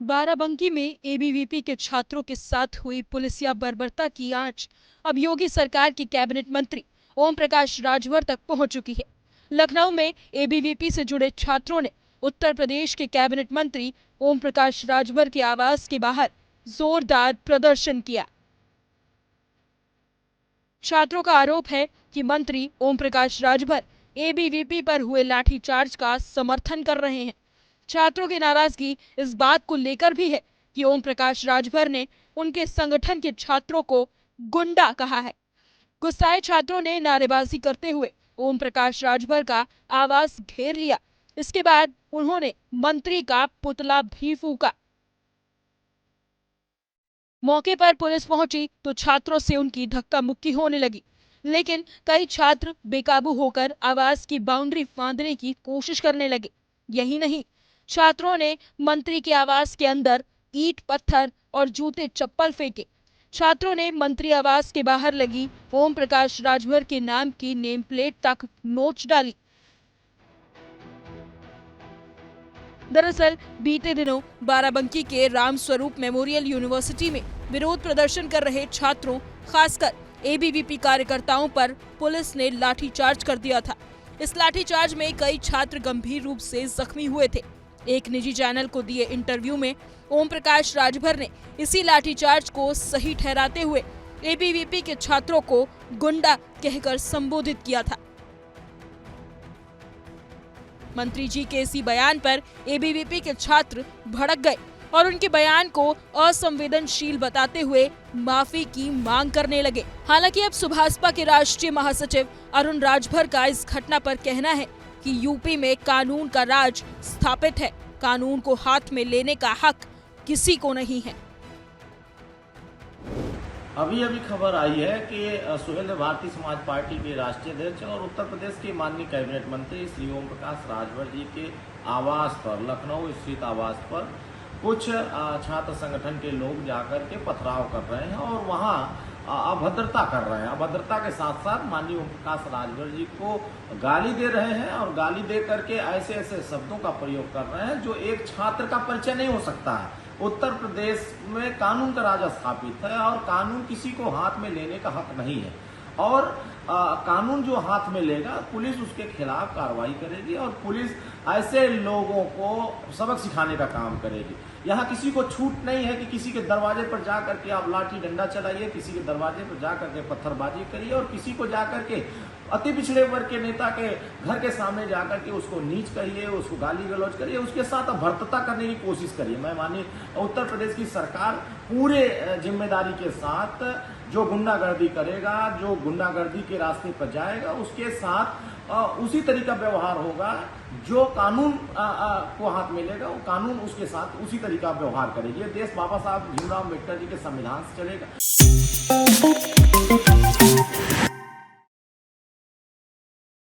बाराबंकी में एबीवीपी के छात्रों के साथ हुई पुलिसिया बर्बरता की आंच अब योगी सरकार के कैबिनेट मंत्री ओम प्रकाश राजभर तक पहुंच चुकी है। लखनऊ में एबीवीपी से जुड़े छात्रों ने उत्तर प्रदेश के कैबिनेट मंत्री ओम प्रकाश राजभर के आवास के बाहर जोरदार प्रदर्शन किया। छात्रों का आरोप है कि मंत्री ओम प्रकाश राजभर एबीवीपी पर हुए लाठीचार्ज का समर्थन कर रहे हैं। छात्रों की नाराजगी इस बात को लेकर भी है कि ओम प्रकाश राजभर ने उनके संगठन के छात्रों को गुंडा कहा है। गुस्साए छात्रों ने नारेबाजी करते हुए ओम प्रकाश राजभर का आवास घेर लिया। इसके बाद उन्होंने मंत्री का पुतला भी फूंका। मौके पर पुलिस पहुंची तो छात्रों से उनकी धक्का मुक्की होने लगी, लेकिन कई छात्र बेकाबू होकर आवास की बाउंड्री फांदने की कोशिश करने लगे। यही नहीं, छात्रों ने मंत्री के आवास के अंदर ईंट पत्थर और जूते चप्पल फेंके। छात्रों ने मंत्री आवास के बाहर लगी ओम प्रकाश राजभर के नाम की नेम प्लेट तक नोच डाली। दरअसल बीते दिनों बाराबंकी के रामस्वरूप मेमोरियल यूनिवर्सिटी में विरोध प्रदर्शन कर रहे छात्रों, खासकर एबीवीपी कार्यकर्ताओं पर पुलिस ने लाठीचार्ज कर दिया था। इस लाठीचार्ज में कई छात्र गंभीर रूप से जख्मी हुए थे। एक निजी चैनल को दिए इंटरव्यू में ओम प्रकाश राजभर ने इसी लाठीचार्ज को सही ठहराते हुए एबीवीपी के छात्रों को गुंडा कहकर संबोधित किया था। मंत्री जी के इसी बयान पर एबीवीपी के छात्र भड़क गए और उनके बयान को असंवेदनशील बताते हुए माफी की मांग करने लगे। हालांकि अब सुभाषपा के राष्ट्रीय महासचिव अरुण राजभर का इस घटना पर कहना है कि यूपी में कानून का राज स्थापित है। कानून को हाथ में लेने का हक किसी को नहीं है। अभी खबर आई है कि सुहेलदेव भारतीय समाज पार्टी के राष्ट्रीय अध्यक्ष और उत्तर प्रदेश के माननीय कैबिनेट मंत्री श्री ओम प्रकाश राजभर जी के आवास पर, लखनऊ स्थित आवास पर कुछ छात्र संगठन के लोग जाकर के पथराव कर रहे हैं और वहां अभद्रता कर रहे हैं। अभद्रता के साथ साथ माननीय ओम प्रकाश राजभर जी को गाली दे रहे हैं और गाली दे करके ऐसे ऐसे शब्दों का प्रयोग कर रहे हैं जो एक छात्र का परिचय नहीं हो सकता है। उत्तर प्रदेश में कानून का राज स्थापित है और कानून किसी को हाथ में लेने का हक नहीं है और कानून जो हाथ में लेगा पुलिस उसके खिलाफ कार्रवाई करेगी और पुलिस ऐसे लोगों को सबक सिखाने का काम करेगी। यहाँ किसी को छूट नहीं है कि किसी के दरवाजे पर जा करके आप लाठी डंडा चलाइए, किसी के दरवाजे पर जा करके पत्थरबाजी करिए और किसी को जा करके अति पिछड़े वर्ग के नेता के घर के सामने जाकर के उसको नीच करिए, उसको गाली गलौज करिए, उसके साथ भर्तता करने की कोशिश करिए। मैं मानिए उत्तर प्रदेश की सरकार पूरे जिम्मेदारी के साथ जो गुंडागर्दी करेगा, जो गुंडागर्दी के रास्ते पर जाएगा, उसके साथ उसी तरीका व्यवहार होगा। जो कानून को हाथ में लेगा वो कानून उसके साथ उसी तरीका व्यवहार करेगी। ये देश बाबा साहब भीमराव अम्बेडकर जी के संविधान से चलेगा।